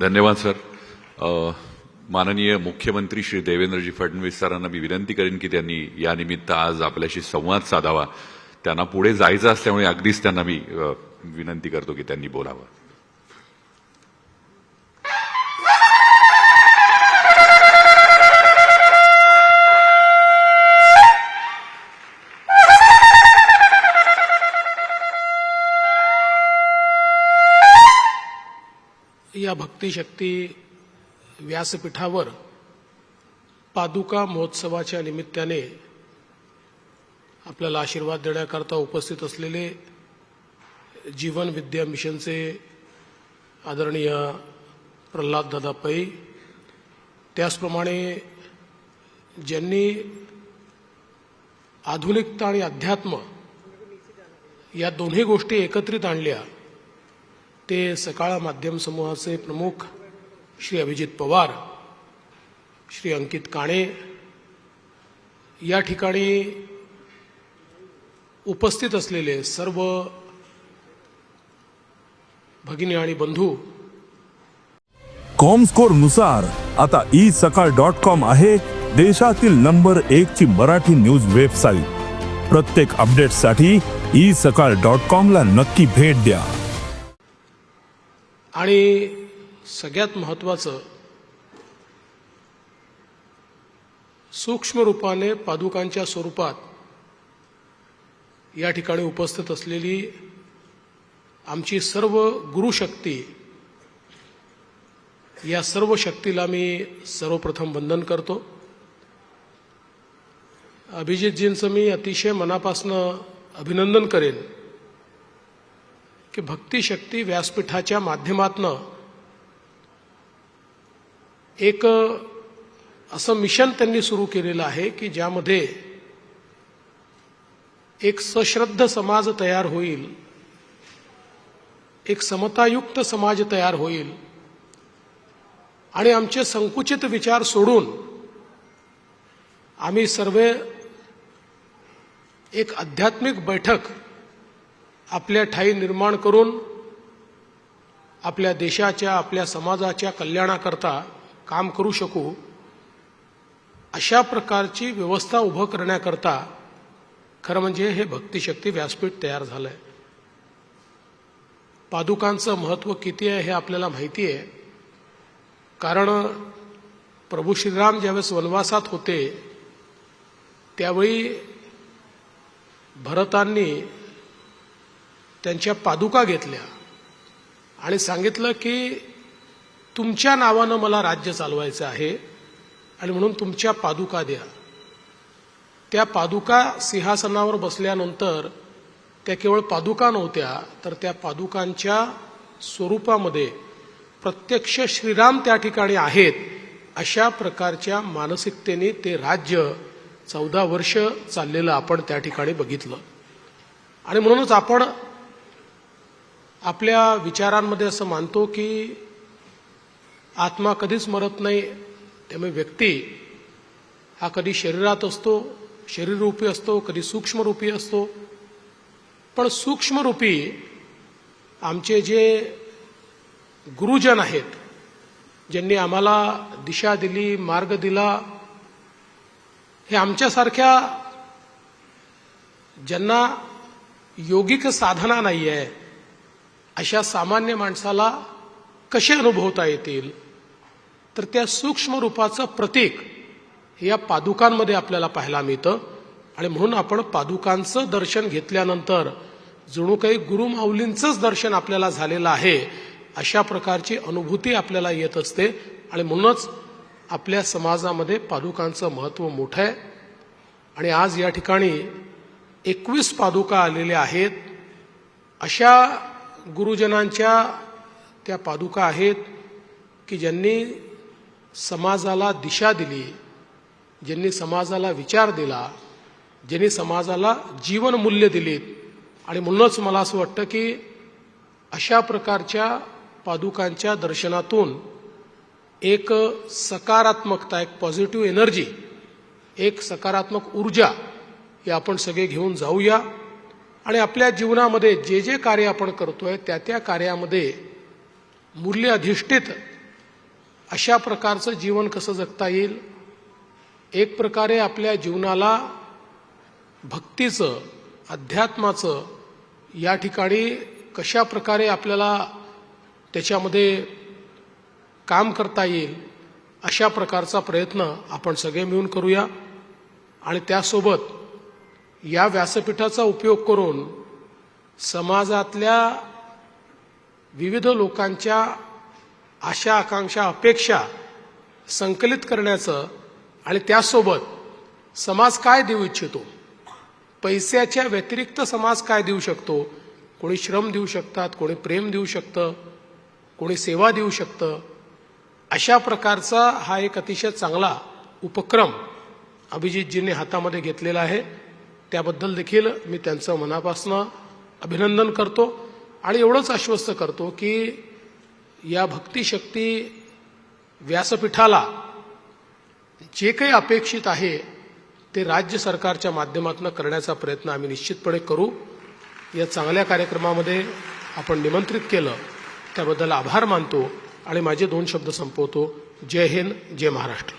धन्यवाद सर. माननीय मुख्यमंत्री श्री देवेंद्रजी फडणवीस सरांना मी विनंती करेन की त्यांनी या निमित्त आज आपल्याशी संवाद साधावा. त्यांना पुढे जायचं असल्यामुळे अगदीच त्यांना मी विनंती करतो की त्यांनी बोलावं. या भक्तिशक्ती व्यासपीठावर पादुका महोत्सवाच्या निमित्ताने आपल्याला आशीर्वाद देण्याकरता उपस्थित असलेले जीवन विद्या मिशनचे आदरणीय प्रल्हाद दादा पै, त्याचप्रमाणे ज्यांनी आधुनिकता आणि अध्यात्म या दोन्ही गोष्टी एकत्रित आणल्या ते सकाळ माध्यम समूहाचे प्रमुख श्री अभिजित पवार, श्री अंकित काणे, या ठिकाणी उपस्थित असलेले सर्व भगिनी आणि बंधू. कॉमस्कोर नुसार आता isakal.com आहे देशातील नंबर 1 ची मराठी न्यूज वेबसाईट. प्रत्येक अपडेटसाठी isakal.com ला नक्की भेट द्या. आणि सगळ्यात महत्त्वाचं, सूक्ष्म रूपाने पादुकांच्या स्वरूपात या ठिकाणी उपस्थित असलेली आमची सर्व गुरुशक्ती, या सर्व शक्तीला मी सर्वप्रथम वंदन करतो. अभिजितजींचं मी अतिशय मनापासून अभिनंदन करेन की भक्तिशक्ती व्यासपीठाच्या माध्यमातून एक असं मिशन त्यांनी सुरू केलेलं आहे की ज्यामध्ये एक सश्रद्ध समाज तयार होईल, एक समतायुक्त समाज तयार होईल आणि आमचे संकुचित विचार सोडून आम्ही सर्व एक आध्यात्मिक बैठक आपल्या ठाई निर्माण करून आपल्या देशाच्या, आपल्या समाजाच्या कल्याणाकरता काम करू शकू, अशा प्रकारची व्यवस्था उभं करण्याकरता खरं म्हणजे हे भक्तिशक्ती व्यासपीठ तयार झालंय. पादुकांचं महत्त्व किती आहे हे आपल्याला माहिती आहे. कारण प्रभू श्रीराम ज्यावेळेस वनवासात होते त्यावेळी भरतांनी त्यांच्या पादुका घेतल्या आणि सांगितलं की तुमच्या नावानं मला राज्य चालवायचं आहे आणि म्हणून तुमच्या पादुका द्या. त्या पादुका सिंहासनावर बसल्यानंतर त्या केवळ पादुका नव्हत्या, तर त्या पादुकांच्या स्वरूपामध्ये प्रत्यक्ष श्रीराम त्या ठिकाणी आहेत, अशा प्रकारच्या मानसिकतेने ते राज्य 14 वर्ष चाललेलं आपण त्या ठिकाणी बघितलं. आणि म्हणूनच आपण आपल्या विचारांमध्ये असं मानतो की आत्मा कधीच मरत नाही. त्यामुळे व्यक्ती हा कधी शरीरात असतो, शरीररूपी असतो, कधी सूक्ष्मरूपी असतो. पण सूक्ष्मरूपी आमचे जे गुरुजन आहेत, ज्यांनी आम्हाला दिशा दिली, मार्ग दिला, हे आमच्यासारख्या ज्यांना योगिक साधना नाही आहे अशा सामान्य माणसाला कसे अनुभवता येतील, तर त्या सूक्ष्म रूपाचं प्रतीक हे या पादुकांमध्ये आपल्याला पाहायला मिळतं. आणि म्हणून आपण पादुकांचं दर्शन घेतल्यानंतर जणू काही गुरुमाऊलींचंच दर्शन आपल्याला झालेलं आहे अशा प्रकारची अनुभूती आपल्याला येत असते. आणि म्हणूनच आपल्या समाजामध्ये पादुकांचं महत्त्व मोठं आहे. आणि आज या ठिकाणी 21 पादुका आलेल्या आहेत. अशा गुरुजनांच्या त्या पादुका आहेत की ज्यांनी समाजाला दिशा दिली, ज्यांनी समाजाला विचार दिला, ज्यांनी समाजाला जीवनमूल्य दिलीत. आणि म्हणूनच मला असं वाटतं की अशा प्रकारच्या पादुकांच्या दर्शनातून एक सकारात्मकता, एक पॉझिटिव्ह एनर्जी, एक सकारात्मक ऊर्जा हे आपण सगळे घेऊन जाऊया. आणि आपल्या जीवनामध्ये जे जे कार्य आपण करतोय त्या त्या कार्यामध्ये मूल्य अधिष्ठित अशा प्रकारचं जीवन कसं जगता येईल, एक प्रकारे आपल्या जीवनाला भक्तीचं, अध्यात्माचं या ठिकाणी कशा प्रकारे आपल्याला त्याच्यामध्ये काम करता येईल अशा प्रकारचा प्रयत्न आपण सगळे मिळून करूया. आणि त्यासोबत या व्यासपीठाचा उपयोग करून समाजातल्या विविध लोकांच्या आशा, आकांक्षा, अपेक्षा संकलित करण्याचं आणि त्यासोबत समाज काय देऊ इच्छितो, पैशाच्या व्यतिरिक्त समाज काय देऊ शकतो, कोणी श्रम देऊ शकतात, कोणी प्रेम देऊ शकतं, कोणी सेवा देऊ शकतं, अशा प्रकारचा हा एक अतिशय चांगला उपक्रम अभिजितजींनी हातामध्ये घेतलेला आहे. त्याबद्दल देखील मी त्यांचं मनापासून अभिनंदन करतो आणि एवढंच आश्वस्त करतो की या भक्तिशक्ती व्यासपीठाला जे काही अपेक्षित आहे ते राज्य सरकारच्या माध्यमातून करण्याचा प्रयत्न आम्ही निश्चितपणे करू. या चांगल्या कार्यक्रमामध्ये आपण निमंत्रित केलं त्याबद्दल आभार मानतो आणि माझे 2 शब्द संपवतो. जय हिंद, जय महाराष्ट्र.